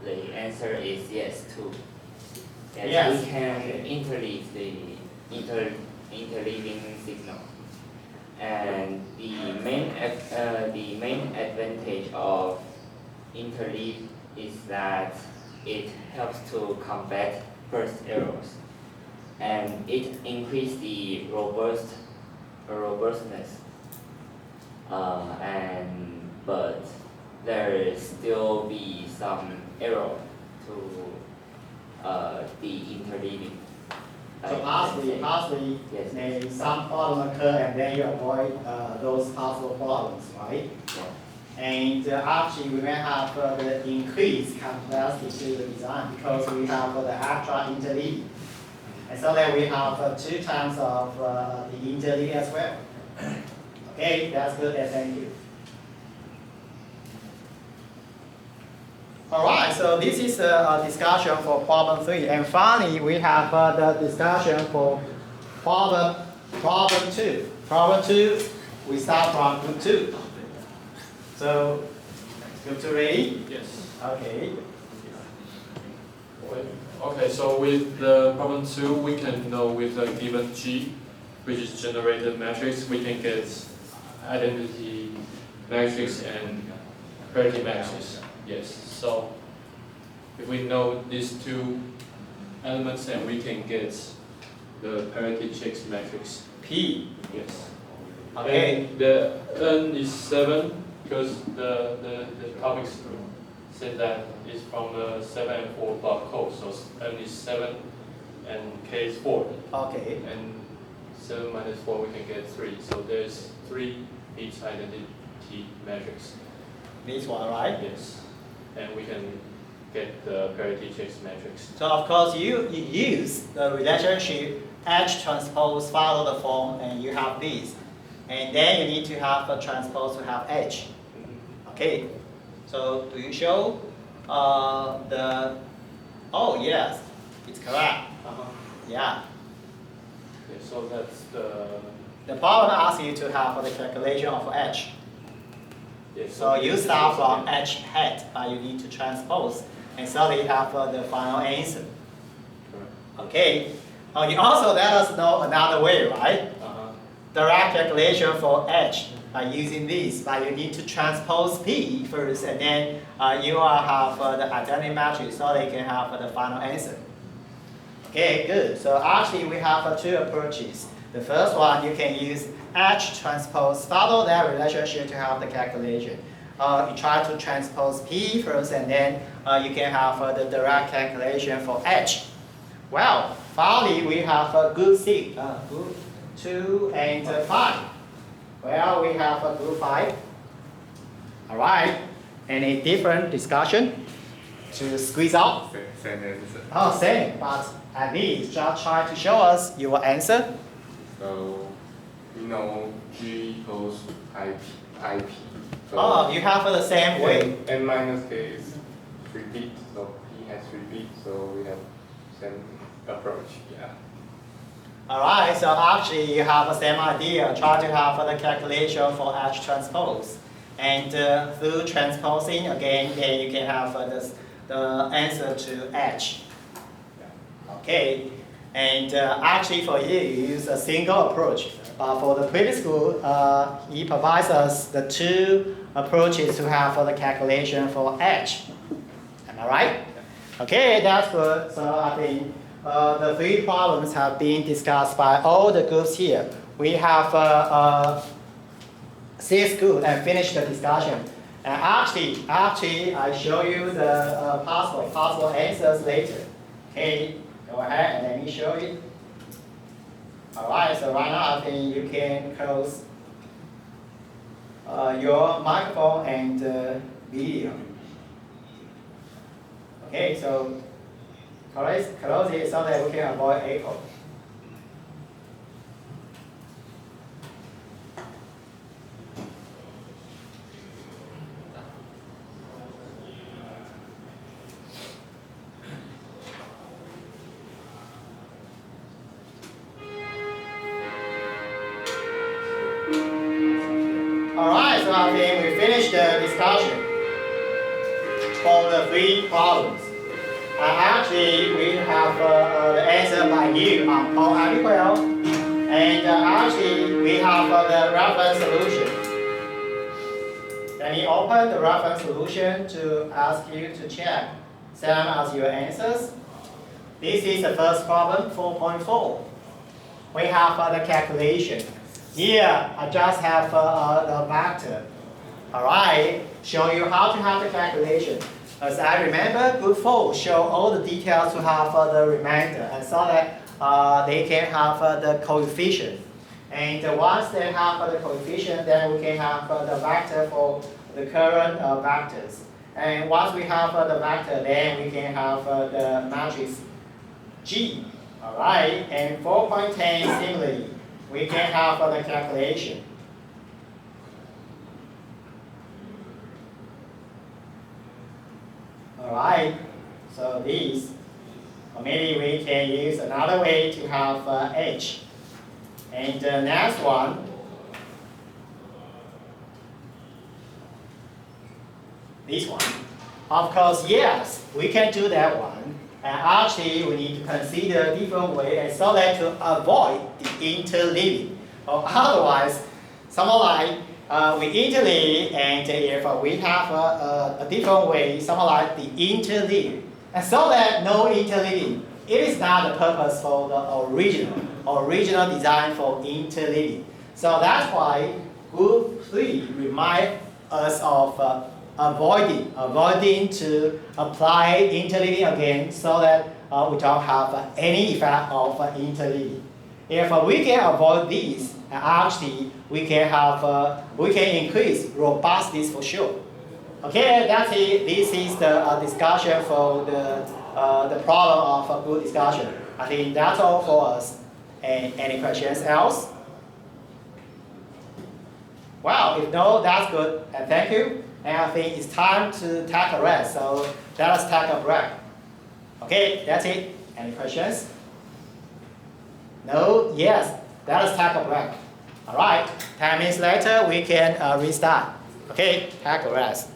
the answer is yes too. Yes, Yes. we can interleave the interleaving signal. And the main advantage of interleave is that it helps to combat burst errors, and it increases the robustness. But there still be some error to the interleaving. So possibly Yes. may some problem occur and then you avoid those possible problems, right? Yeah. And actually we may have the increased complexity to the design because we have the extra interleaving. And so that we have 2 times of the interleaving as well. Okay, that's good and thank you. Alright, so this is a discussion for problem 3. And finally, we have the discussion for problem 2. Problem 2, we start from group 2. So, group 2 ready? Yes. Okay. Okay, so with the problem 2, we can know with a given G, which is generated matrix, we can get identity matrix and parity matrix. Yes. So if we know these 2 elements, and we can get the parity checks matrix. P. Yes. Okay. And the N is 7 because the topics said that it's from the 7 and 4 block code. So N is 7 and K is 4. Okay. And 7 minus 4 we can get 3. So there's 3 each identity matrix. This one, right? Yes. And we can get the parity checks matrix. So of course you use the relationship H transpose follow the form and you have this. And then you need to have a transpose to have H. Okay. So do you show the, oh yes, it's correct. Yeah. Okay, so that's The problem asks you to have the calculation of H. yes, So you start from H hat, but you need to transpose. And so you have the final answer. Okay. Oh, you also let us know another way, right? Direct calculation for H by using this, but you need to transpose P first, and then you will have the identity matrix, so they can have the final answer. Okay, good. So actually we have 2 approaches. The first one, you can use H transpose, follow that relationship to have the calculation. You try to transpose P first, and then you can have the direct calculation for H. Well, finally we have group 6, group 2 and 5. Well, we have group 5. All right. Any different discussion to squeeze out? Same answer. Oh, same, but at least just try to show us your answer. So we know G equals IP. So Oh, you have the same way. N minus K is repeat, so P has repeat, so we have same approach. Yeah. Alright, so actually you have the same idea. Try to have the calculation for H transpose. And through transposing again, then you can have the answer to H. Okay, and actually for you, you use a single approach. But for the previous school, he provides us the 2 approaches to have for the calculation for H. Am I right? Okay, that's good. So I think the 3 problems have been discussed by all the groups here. We have 6 groups and finished the discussion. And actually, I show you the possible answers later. Okay, go ahead and let me show you. Alright, so right now I think you can close your microphone and video. Okay, so close it so that we can avoid echo. Alright, so I think we finished the discussion for the 3 problems. Actually, we have the answer by you on Paul and 12. And actually, we have the reference solution. Let me open the reference solution to ask you to check same as your answers. This is the first problem, 4.4. We have the calculation. Here, I just have the vector. Alright, show you how to have the calculation. As I remember, group 4 show all the details to have the remainder, and so that they can have the coefficient. And once they have the coefficient, then we can have the vector for the current vectors. And once we have the vector, then we can have the matrix G. Alright, and 4.10 similarly, we can have the calculation. Alright, so these, or maybe we can use another way to have H. And the next one, this one. Of course, yes, we can do that one. And actually, we need to consider a different way, and so that to avoid the interleaving. Or otherwise, something like we interleave, and if we have a different way, something like the interleave. And so that no interleaving. It is not the purpose for the original design for interleaving. So that's why group 3 reminds us of avoiding to apply interleaving again, so that we don't have any effect of interleaving. If we can avoid these, actually we can increase robustness for sure. Okay, that's it. This is the discussion for the problem of a group discussion. I think that's all for us. And any questions else? Wow, if no, that's good. And thank you. And I think it's time to take a rest. So let us take a break. Okay, that's it. Any questions? No? Yes. Let us take a break. All right. 10 minutes later, we can restart. Okay, take a rest.